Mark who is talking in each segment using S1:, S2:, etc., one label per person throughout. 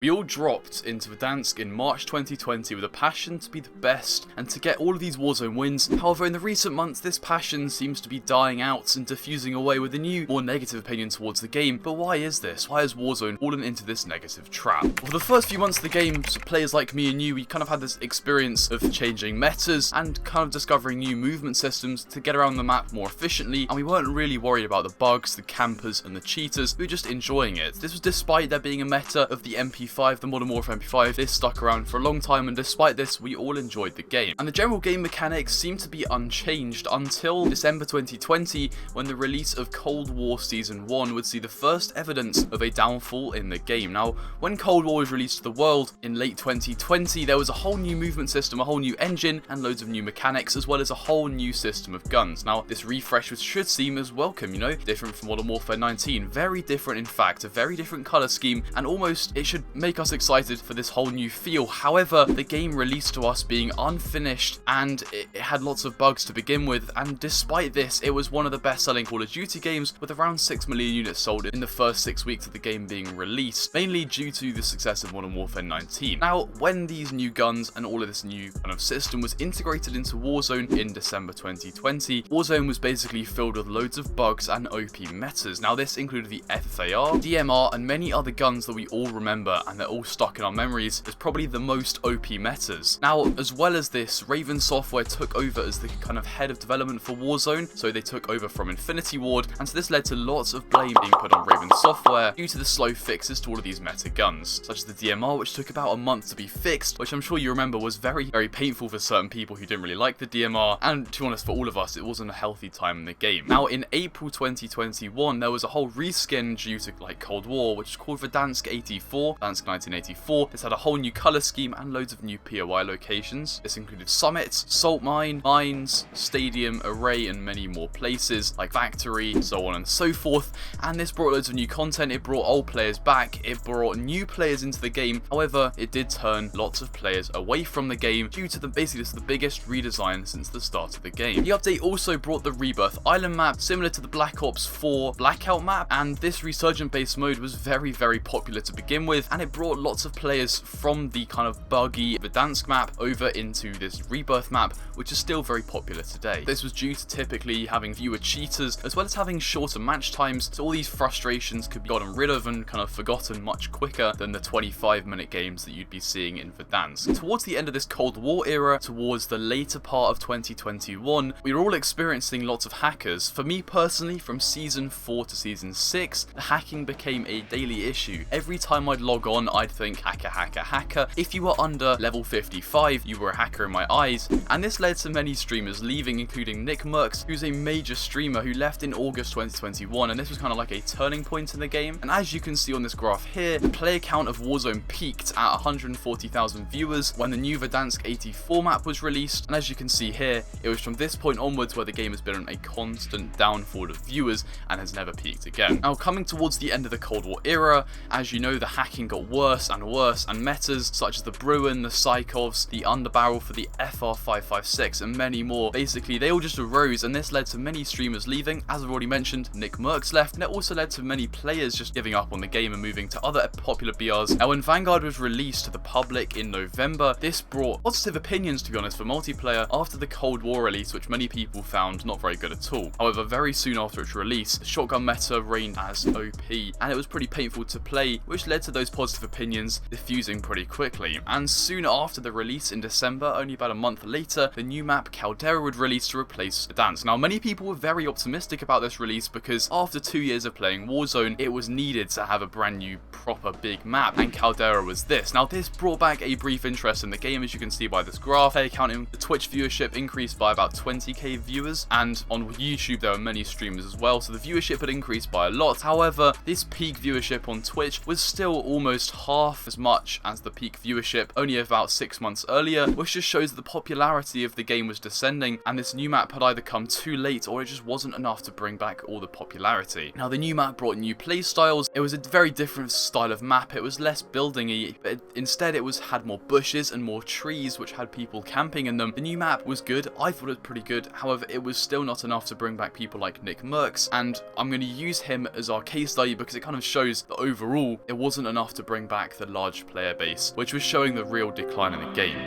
S1: We all dropped into Verdansk in March 2020 with a passion to be the best and to get all of these Warzone wins. However, in the recent months, this passion seems to be dying out and diffusing away with a new, more negative opinion towards the game. But why is this? Why has Warzone fallen into this negative trap? For the first few months of the game, players like me and you, we kind of had this experience of changing metas and kind of discovering new movement systems to get around the map more efficiently, and we weren't really worried about the bugs, the campers, and the cheaters. We were just enjoying it. This was despite there being a meta of the MP5, the Modern Warfare MP5. This stuck around for a long time, and despite this, we all enjoyed the game. And the general game mechanics seemed to be unchanged until December 2020, when the release of Cold War Season 1 would see the first evidence of a downfall in the game. Now, when Cold War was released to the world in late 2020, there was a whole new movement system, a whole new engine, and loads of new mechanics, as well as a whole new system of guns. Now, this refresh should seem as welcome, you know, different from Modern Warfare 19, very different in fact, a very different colour scheme, and almost it should make us excited for this whole new feel. However, the game released to us being unfinished, and it had lots of bugs to begin with, and despite this, it was one of the best selling Call of Duty games, with around 6 million units sold in the first 6 weeks of the game being released, mainly due to the success of Modern Warfare 19. Now, when these new guns and all of this new kind of system was integrated into Warzone in December 2020, Warzone was basically filled with loads of bugs and OP metas. Now, this included the FFAR, DMR, and many other guns that we all remember, and they're all stuck in our memories as probably the most OP metas. Now, as well as this, Raven Software took over as the kind of head of development for Warzone, so they took over from Infinity Ward, and so this led to lots of blame being put on Raven Software due to the slow fixes to all of these meta guns, such as the DMR, which took about a month to be fixed, which I'm sure you remember was very, very painful for certain people who didn't really like the DMR, and to be honest, for all of us, it wasn't a healthy time in the game. Now, in April 2021, there was a whole reskin due to like Cold War, which is called Verdansk 84, Verdansk 1984. This had a whole new colour scheme and loads of new POI locations. This included summits, salt mine, mines, stadium, array, and many more places like factory, so on and so forth. And this brought loads of new content. It brought old players back. It brought new players into the game. However, it did turn lots of players away from the game due to basically this is the biggest redesign since the start of the game. The update also brought the Rebirth Island map, similar to the Black Ops 4 Blackout map, and this resurgent based mode was very, very popular to begin with, and it brought lots of players from the kind of buggy Verdansk map over into this Rebirth map, which is still very popular today. This was due to typically having fewer cheaters, as well as having shorter match times, so all these frustrations could be gotten rid of and kind of forgotten much quicker than the 25-minute games that you'd be seeing in Verdansk. Towards the end of this Cold War era, towards the later part of 2021, we were all experiencing lots of hackers. For me personally, from Season 4 to Season 6, the hacking became a daily issue. Every time I'd log on, I'd think, hacker, hacker, hacker. If you were under level 55, you were a hacker in my eyes, and this led to many streamers leaving, including Nick Merckx, who's a major streamer who left in August 2021, and this was kind of like a turning point in the game. And as you can see on this graph here, the player count of Warzone peaked at 140,000 viewers when the new Verdansk 84 map was released, and as you can see here, it was from this point onwards where the game has been on a constant downfall of viewers and has never peaked again. Now, coming towards the end of the Cold War era, as you know, the hacking got worse and worse, and metas such as the Bruin, the Psychovs, the underbarrel for the FR556, and many more, basically they all just arose, and this led to many streamers leaving. As I've already mentioned, Nick Merckx left, and it also led to many players just giving up on the game and moving to other popular BRs. Now, when Vanguard was released to the public in November, this brought positive opinions, to be honest, for multiplayer after the Cold War release, which many people found not very good at all. However, very soon after its release, the shotgun meta reigned as OP, and it was pretty painful to play, which led to those positive opinions diffusing pretty quickly. And soon after the release in December, only about a month later, the new map Caldera would release to replace Verdansk. Now, many people were very optimistic about this release because after 2 years of playing Warzone, it was needed to have a brand new proper big map, and Caldera was this. Now, this brought back a brief interest in the game, as you can see by this graph. Player count in the Twitch viewership increased by about 20k viewers, and on YouTube there were many streamers as well, so the viewership had increased by a lot. However, this peak viewership on Twitch was still almost half as much as the peak viewership only about 6 months earlier, which just shows that the popularity of the game was descending, and this new map had either come too late or it just wasn't enough to bring back all the popularity. Now, the new map brought new play styles. It was a very different style of map. It was less building-y, but instead it had more bushes and more trees, which had people camping in them. The new map was good. I thought it was pretty good. However, it was still not enough to bring back people like Nick Merckx, and I'm going to use him as our case study because it kind of shows that overall it wasn't enough to bring back the large player base, which was showing the real decline in the game.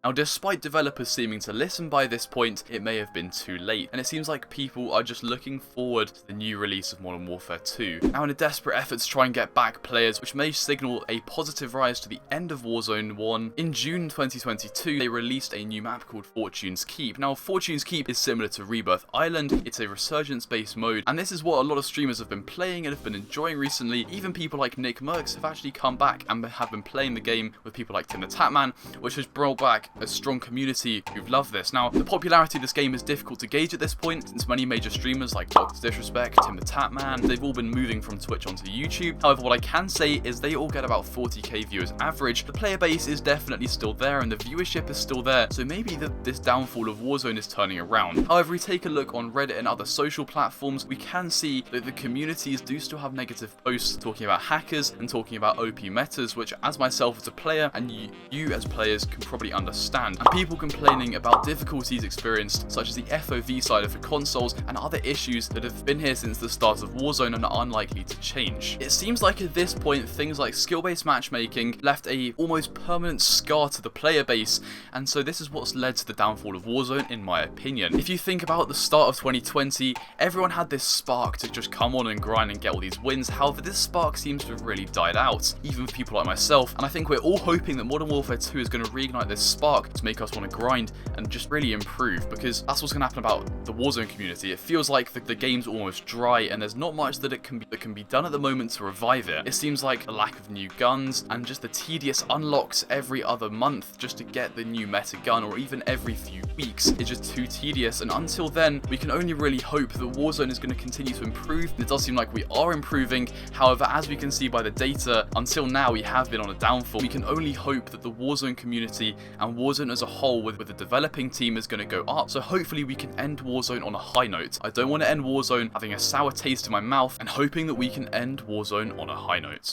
S1: Now, despite developers seeming to listen by this point, it may have been too late, and it seems like people are just looking forward to the new release of Modern Warfare 2. Now, in a desperate effort to try and get back players, which may signal a positive rise to the end of Warzone 1, in June 2022, they released a new map called Fortune's Keep. Now, Fortune's Keep is similar to Rebirth Island. It's a resurgence-based mode, and this is what a lot of streamers have been playing and have been enjoying recently. Even people like Nick Merckx have actually come back and have been playing the game with people like Tim the Tatman, which has brought back a strong community who've loved this. Now, the popularity of this game is difficult to gauge at this point, since many major streamers like Dr. Disrespect, Tim the Tatman, they've all been moving from Twitch onto YouTube. However, what I can say is they all get about 40k viewers average. The player base is definitely still there, and the viewership is still there, so maybe this downfall of Warzone is turning around. However, we take a look on Reddit and other social platforms, we can see that the communities do still have negative posts talking about hackers and talking about OP metas, which as myself as a player, and you as players can probably understand. And people complaining about difficulties experienced, such as the FOV slider for consoles and other issues that have been here since the start of Warzone and are unlikely to change. It seems like at this point, things like skill-based matchmaking left a almost permanent scar to the player base, and so this is what's led to the downfall of Warzone, in my opinion. If you think about the start of 2020, everyone had this spark to just come on and grind and get all these wins. However, this spark seems to have really died out, even for people like myself, and I think we're all hoping that Modern Warfare 2 is going to reignite this spark to make us want to grind and just really improve, because that's what's going to happen about the Warzone community. It feels like the game's almost dry and there's not much that can be done at the moment to revive it. It seems like a lack of new guns and just the tedious unlocks every other month just to get the new meta gun, or even every few weeks, is just too tedious, and until then we can only really hope that Warzone is going to continue to improve. And it does seem like we are improving. However, as we can see by the data, until now we have been on a downfall. We can only hope that the Warzone community and Warzone as a whole with the developing team is going to go up, so hopefully we can end Warzone on a high note. I don't want to end Warzone having a sour taste in my mouth, and hoping that we can end Warzone on a high note.